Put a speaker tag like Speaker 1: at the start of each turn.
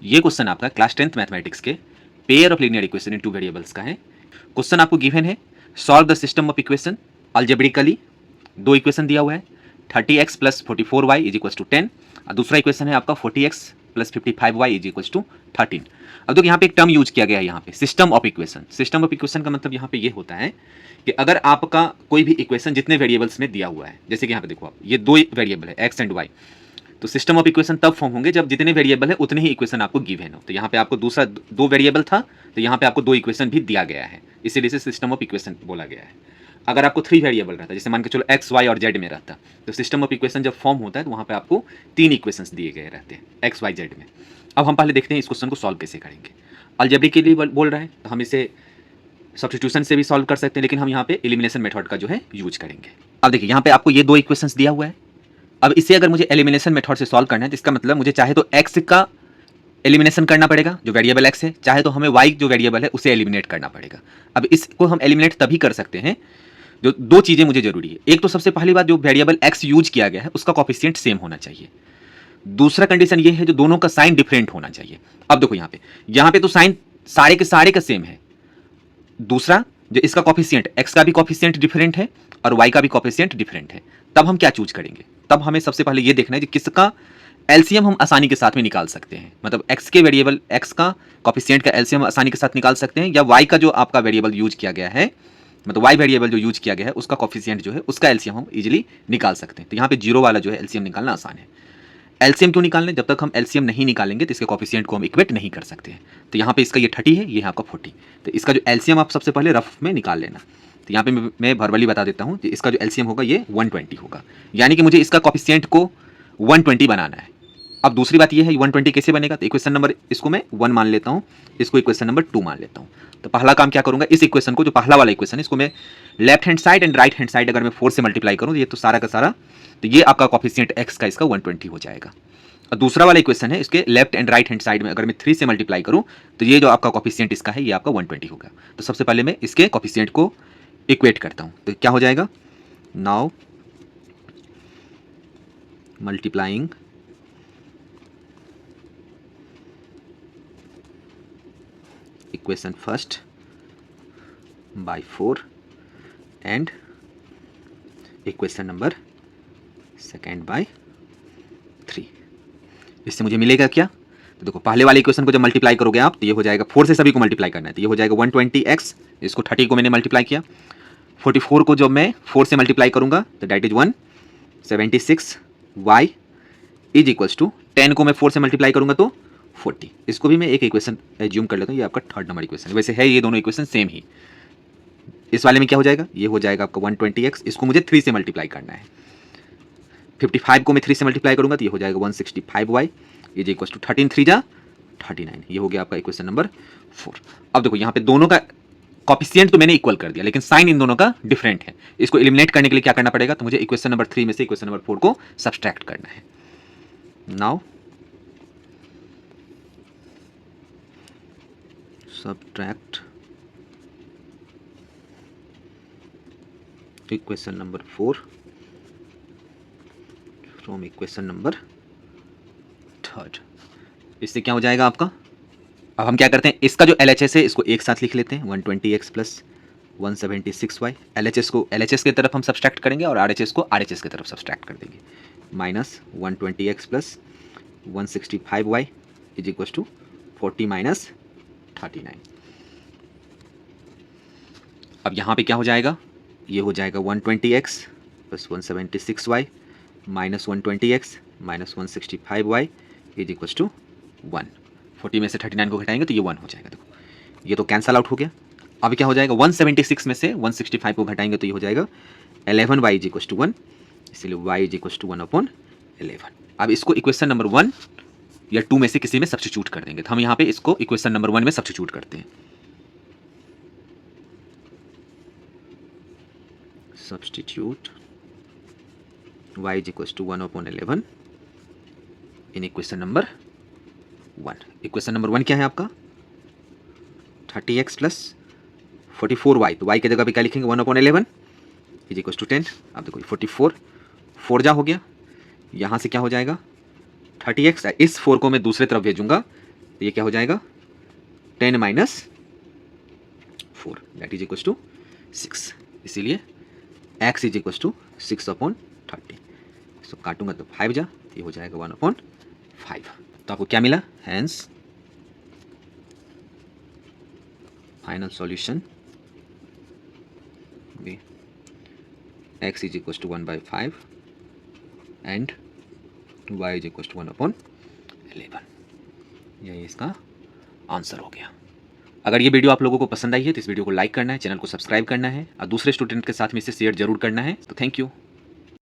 Speaker 1: ये क्वेश्चन आपका class 10th mathematics के pair of linear equation in two variables का है। क्वेश्चन आपको गिवन है, solve the system of equation algebraically. दो इक्वेशन दिया हुआ है, 30x plus 44y is equal to 10 और दूसरा इक्वेशन है आपका 40x plus 55y is equal to 13। अब देखो यहाँ पे एक टर्म यूज किया गया है, यहाँ पे system of equation. System of equation का मतलब यहाँ पे ये होता है कि अगर आपका कोई भी इक्वेशन जितने वेरिएबल्स में दिया हुआ है, जैसे कि यहाँ पे देखो आप, ये दो वेरिएबल है x एंड y, तो सिस्टम ऑफ इक्वेशन तब फॉर्म होंगे जब जितने वेरिएबल है उतने ही इक्वेशन आपको गिवन हो। तो यहाँ पे आपको दूसरा दो वेरिएबल था, तो यहाँ पे आपको दो इक्वेशन भी दिया गया है, इसीलिए से सिस्टम ऑफ इक्वेशन बोला गया है। अगर आपको 3 वेरिएबल रहता है, जैसे मान के चलो x, y और z में रहता, तो सिस्टम ऑफ इक्वेशन जब फॉर्म होता है तो वहाँ पे आपको 3 इक्वेशंस दिए गए रहते हैं x, y, z में। अब हम पहले देखते हैं इस क्वेश्चन को सॉल्व कैसे करेंगे। अलजेब्रिक के लिए बोल रहा है तो हम इसे सब्स्टिट्यूशन से भी सॉल्व कर सकते हैं, लेकिन हम यहाँ पे एलिमिनेशन मेथड का जो है यूज करेंगे। अब देखिए यहाँ पे आपको ये दो इक्वेशंस दिया हुआ है। अब इसे अगर मुझे एलिमिनेशन मेथड से सॉल्व करना है तो इसका मतलब मुझे चाहे तो x का एलिमिनेशन करना पड़ेगा जो वेरिएबल x है, चाहे तो हमें y जो वेरिएबल है उसे एलिमिनेट करना पड़ेगा। अब इसको हम एलिमिनेट तभी कर सकते हैं जो दो चीजें मुझे जरूरी है। एक तो सबसे पहली बात, जो वेरिएबल x यूज किया गया है उसका कोफिशिएंट सेम होना चाहिए। दूसरा कंडीशन ये है जो दोनों का साइन डिफरेंट होना चाहिए। अब देखो यहाँ पे तो साइन सारे के सारे का सेम है। दूसरा जो इसका कोफिशिएंट x का भी कोफिशिएंट डिफरेंट है और y का भी कोफिशिएंट डिफरेंट है। तब हम क्या चूज करेंगे? तब हमें सबसे पहले ये देखना है कि किसका एलसीएम हम आसानी के साथ में निकाल सकते हैं। मतलब x के वेरिएबल x का कोफिशिएंट का एलसीएम आसानी के साथ निकाल सकते हैं, या y का जो आपका वेरिएबल यूज किया गया है, मतलब y वेरिएबल जो यूज किया गया है उसका कोफिशिएंट जो है उसका एलसीएम हम इजीली निकाल सकते हैं। तो यहाँ पे जीरो वाला जो है एलसीएम निकालना आसान है। एलसीएम क्यों निकालने? जब तक हम एलसीएम नहीं निकालेंगे तो इसके कोफिशिएंट को हम इक्वेट नहीं कर सकते हैं। तो यहाँ पे इसका ये 30 है, ये है आपका 40। तो इसका जो एलसीएम आप सबसे पहले रफ में निकाल लेना। तो यहाँ पे मैं वर्बली बता देता हूँ कि इसका जो एलसीएम होगा ये 120 होगा, यानी कि मुझे इसका कोफिशिएंट को 120 बनाना है। अब दूसरी बात ये है 120 कैसे बनेगा? तो इक्वेशन नंबर इसको मैं 1 मान लेता हूँ, इसको इक्वेशन नंबर 2 मान लेता हूँ। तो पहला काम क्या करूँगा, इस इक्वेशन को, जो पहला वाला इक्वेशन है, इसको मैं left hand side and right hand side अगर मैं 4 से मल्टीप्लाई करूँ, ये तो सारा का सारा, तो ये आपका कोफिशिएंट x का इसका 120 हो जाएगा। और दूसरा वाला इक्वेशन है, इसके left and right hand side में अगर मैं 3 से मल्टीप्लाई करूं तो ये जो आपका कोफिशिएंट इसका है ये आपका 120 होगा। तो सबसे पहले मैं इसके कोफिशिएंट को इक्वेट करता हूं, तो क्या हो जाएगा, now multiplying equation first by 4 and equation number second by 3। इससे मुझे मिलेगा क्या? तो देखो पहले वाले इक्वेशन को जब मल्टीप्लाई करोगे आप तो ये हो जाएगा, 4 से सभी को मल्टीप्लाई करना है, तो ये हो जाएगा 120x, इसको 30 को मैंने मल्टीप्लाई किया। 44 को जब मैं 4 से मल्टीप्लाई करूंगा तो that is 176y is equals to 10 को मैं 4 से मल्टीप्लाई करूंगा तो 40। इसको भी मैं एक इक्वेशन एज्यूम कर लेता हूँ, ये आपका थर्ड नंबर इक्वेशन है। वैसे है ये दोनों इक्वेशन सेम ही। इस वाले में क्या हो जाएगा, ये हो जाएगा आपका 120x, इसको मुझे 3 से मल्टीप्लाई करना है। 55 को मैं 3 से मल्टीप्लाई करूंगा तो ये हो जाएगा 165y इज इक्वल टू 13 3 जा 39। ये हो गया आपका इक्वेशन नंबर 4। अब देखो यहाँ पे दोनों का कोफिशिएंट तो मैंने इक्वल कर दिया, लेकिन साइन इन दोनों का डिफरेंट है। इसको एलिमिनेट करने के लिए क्या करना पड़ेगा, तो मुझे इक्वेशन नंबर 3 में से इक्वेशन नंबर 4 को सब्सट्रैक्ट करना है। Now subtract equation number 4 from equation number 3। इससे क्या हो जाएगा आपका, अब हम क्या करते हैं, इसका जो LHS है इसको एक साथ लिख लेते हैं, 120x प्लस 176y। LHS को LHS की तरफ हम सब्सट्रैक्ट करेंगे और RHS को RHS की तरफ सब्सट्रैक्ट कर देंगे। Minus 120x plus 165y is equal to 40 minus 39। अब यहाँ पे क्या हो जाएगा, ये हो जाएगा 120x plus 176y minus 120x minus 165y is equal to 1। 40 में से 39 को घटाएंगे तो ये 1 हो जाएगा। देखो ये तो कैंसल आउट हो गया। अब क्या हो जाएगा, 176 में से 165 को घटाएंगे तो ये हो जाएगा 11y इज इक्वल टू 1, इसलिए y इज इक्वल टू 1/11। अब इसको इक्वेशन नंबर 1 या 2 में से किसी में सब्स्टिट्यूट कर देंगे। तो हम यहाँ पे इसको इक्वेशन नंबर 1 में सब्स्टिट्यूट करते हैं। Substitute y is equal to 1/11 in equation number 1। Equation number 1 क्या है आपका, 30x प्लस 44y, तो y की जगह पे क्या लिखेंगे, 1/11 इज इक्वल टू 10। अब देखो 44 4 जा हो गया, यहाँ से क्या हो जाएगा 30x, इस 4 को मैं दूसरे तरफ भेजूंगा, तो ये क्या हो जाएगा 10 minus 4 that is equals to 6। इसीलिए x is equals to 6/30। So काटूंगा तो 5 जा, ये हो जाएगा 1/5। तो आपको क्या मिला? हैंस फाइनल सॉल्यूशन भी x is equals to 1/5 and y is equals to 1/11। यही इसका आंसर हो गया। अगर ये वीडियो आप लोगों को पसंद आई है तो इस वीडियो को लाइक करना है, चैनल को सब्सक्राइब करना है और दूसरे स्टूडेंट के साथ में इसे शेयर जरूर करना है। तो थैंक यू।